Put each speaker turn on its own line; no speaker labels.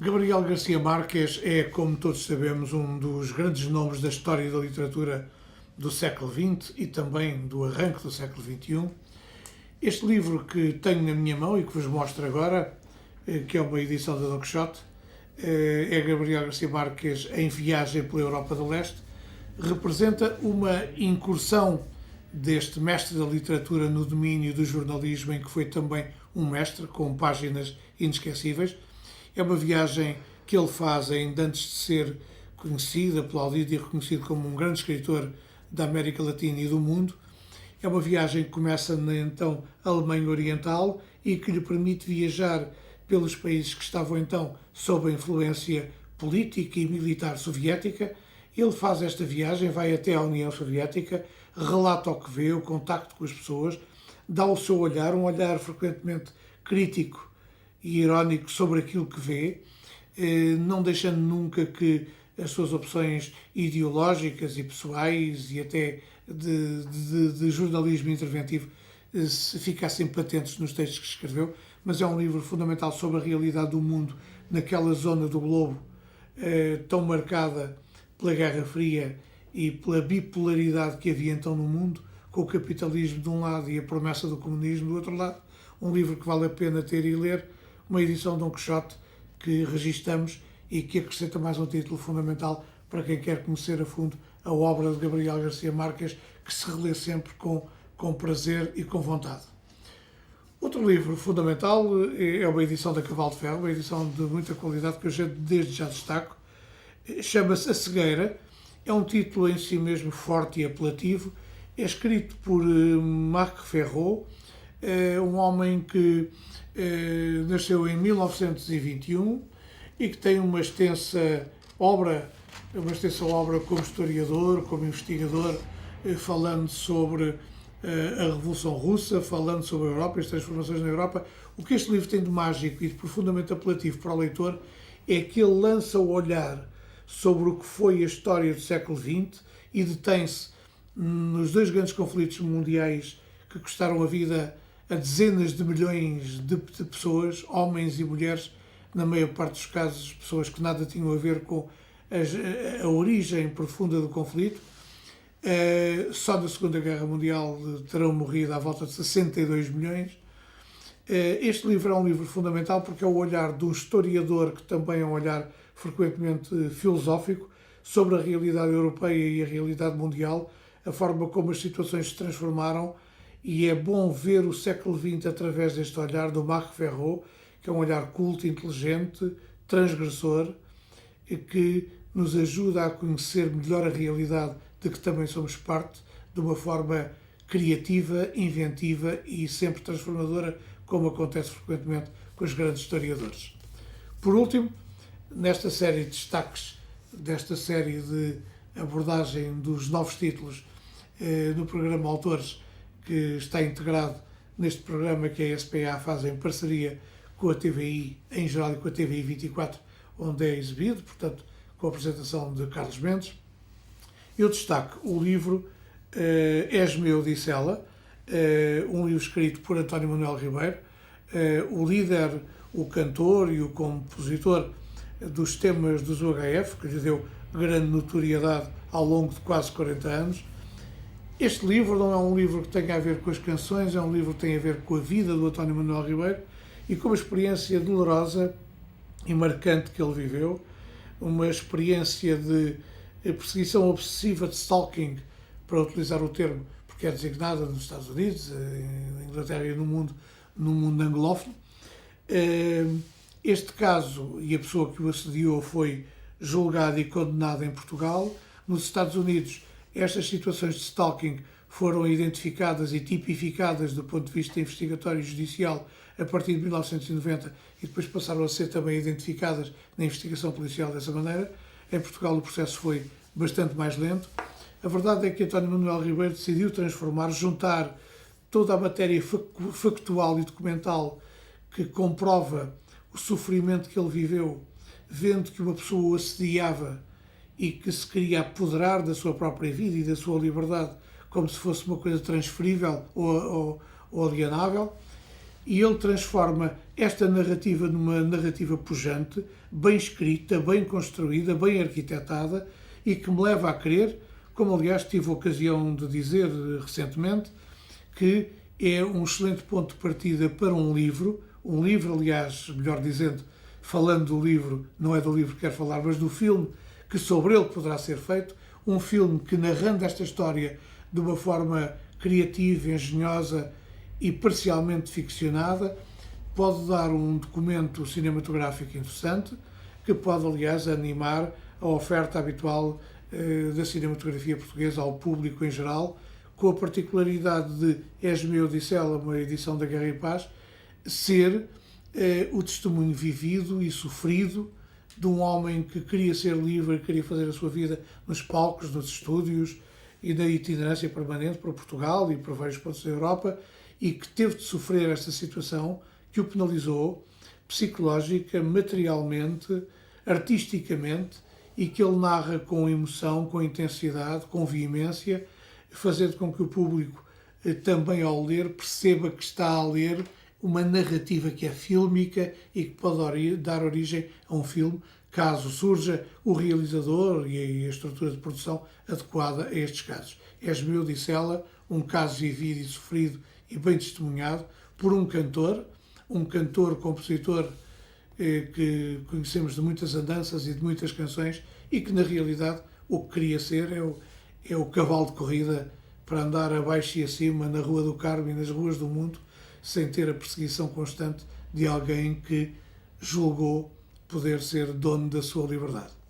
Gabriel Garcia Marques é, como todos sabemos, um dos grandes nomes da história da literatura do século XX e também do arranque do século XXI. Este livro que tenho na minha mão e que vos mostro agora, que é uma edição da Don Quixote, é Gabriel Garcia Marques em viagem pela Europa do Leste, representa uma incursão deste mestre da literatura no domínio do jornalismo, em que foi também um mestre, com páginas inesquecíveis. É uma viagem que ele faz ainda antes de ser conhecido, aplaudido e reconhecido como um grande escritor da América Latina e do mundo. É uma viagem que começa na então Alemanha Oriental e que lhe permite viajar pelos países que estavam então sob a influência política e militar soviética. Ele faz esta viagem, vai até à União Soviética, relata o que vê, o contacto com as pessoas, dá o seu olhar, um olhar frequentemente crítico e irónico sobre aquilo que vê, não deixando nunca que as suas opções ideológicas e pessoais e até de jornalismo interventivo se ficassem patentes nos textos que escreveu, mas é um livro fundamental sobre a realidade do mundo naquela zona do globo tão marcada pela Guerra Fria e pela bipolaridade que havia então no mundo, com o capitalismo de um lado e a promessa do comunismo do outro lado. Um livro que vale a pena ter e ler, uma edição de Don Quixote que registamos e que acrescenta mais um título fundamental para quem quer conhecer a fundo a obra de Gabriel Garcia Marques, que se relê sempre com prazer e com vontade. Outro livro fundamental é uma edição da Cavalo de Ferro, uma edição de muita qualidade que eu desde já destaco. Chama-se A Cegueira, é um título em si mesmo forte e apelativo, é escrito por Marc Ferro, um homem que nasceu em 1921 e que tem uma extensa obra como historiador, como investigador, falando sobre a Revolução Russa, falando sobre a Europa e as transformações na Europa. O que este livro tem de mágico e de profundamente apelativo para o leitor é que ele lança o olhar sobre o que foi a história do século XX e detém-se nos dois grandes conflitos mundiais que custaram a vida a dezenas de milhões de pessoas, homens e mulheres, na maior parte dos casos pessoas que nada tinham a ver com a origem profunda do conflito. Só na Segunda Guerra Mundial terão morrido à volta de 62 milhões. Este livro é um livro fundamental porque é o olhar de um historiador que também é um olhar frequentemente filosófico sobre a realidade europeia e a realidade mundial, a forma como as situações se transformaram, e é bom ver o século XX através deste olhar do Marc Ferro, que é um olhar culto, inteligente, transgressor, e que nos ajuda a conhecer melhor a realidade de que também somos parte, de uma forma criativa, inventiva e sempre transformadora, como acontece frequentemente com os grandes historiadores. Por último, nesta série de destaques, desta série de abordagem dos novos títulos no programa Autores, que está integrado neste programa que a SPA faz em parceria com a TVI em geral e com a TVI 24, onde é exibido, portanto, com a apresentação de Carlos Mendes. Eu destaco o livro És Meu, Disse Ela, um livro escrito por António Manuel Ribeiro, o líder, o cantor e o compositor dos temas dos UHF, que lhe deu grande notoriedade ao longo de quase 40 anos. Este livro não é um livro que tenha a ver com as canções, é um livro que tem a ver com a vida do António Manuel Ribeiro e com uma experiência dolorosa e marcante que ele viveu, uma experiência de perseguição obsessiva, de stalking, para utilizar o termo, porque é designada nos Estados Unidos, na Inglaterra e no mundo anglófono. Este caso e a pessoa que o assediou foi julgada e condenada em Portugal. Nos Estados Unidos, estas situações de stalking foram identificadas e tipificadas do ponto de vista investigatório e judicial a partir de 1990 e depois passaram a ser também identificadas na investigação policial dessa maneira. Em Portugal o processo foi bastante mais lento. A verdade é que António Manuel Ribeiro decidiu juntar toda a matéria factual e documental que comprova o sofrimento que ele viveu, vendo que uma pessoa o assediava e que se queria apoderar da sua própria vida e da sua liberdade como se fosse uma coisa transferível ou alienável. e ele transforma esta narrativa numa narrativa pujante, bem escrita, bem construída, bem arquitetada e que me leva a crer, como aliás tive a ocasião de dizer recentemente, que é um excelente ponto de partida para um livro, aliás, melhor dizendo, falando do livro, não é do livro que quero falar, mas do filme que sobre ele poderá ser feito, um filme que, narrando esta história de uma forma criativa, engenhosa e parcialmente ficcionada, pode dar um documento cinematográfico interessante, que pode, aliás, animar a oferta habitual da cinematografia portuguesa ao público em geral, com a particularidade de Esme Odissela, uma edição da Guerra e Paz, ser o testemunho vivido e sofrido de um homem que queria ser livre, queria fazer a sua vida nos palcos, nos estúdios e na itinerância permanente para Portugal e para vários pontos da Europa, e que teve de sofrer esta situação que o penalizou psicológica, materialmente, artisticamente, e que ele narra com emoção, com intensidade, com veemência, fazendo com que o público, também ao ler, perceba que está a ler uma narrativa que é fílmica e que pode dar origem a um filme, caso surja o realizador e a estrutura de produção adequada a estes casos. Esme Odissela, um caso vivido e sofrido e bem testemunhado por um cantor, compositor que conhecemos de muitas andanças e de muitas canções e que na realidade o que queria ser é o cavalo de corrida para andar abaixo e acima na Rua do Carmo e nas ruas do mundo sem ter a perseguição constante de alguém que julgou poder ser dono da sua liberdade.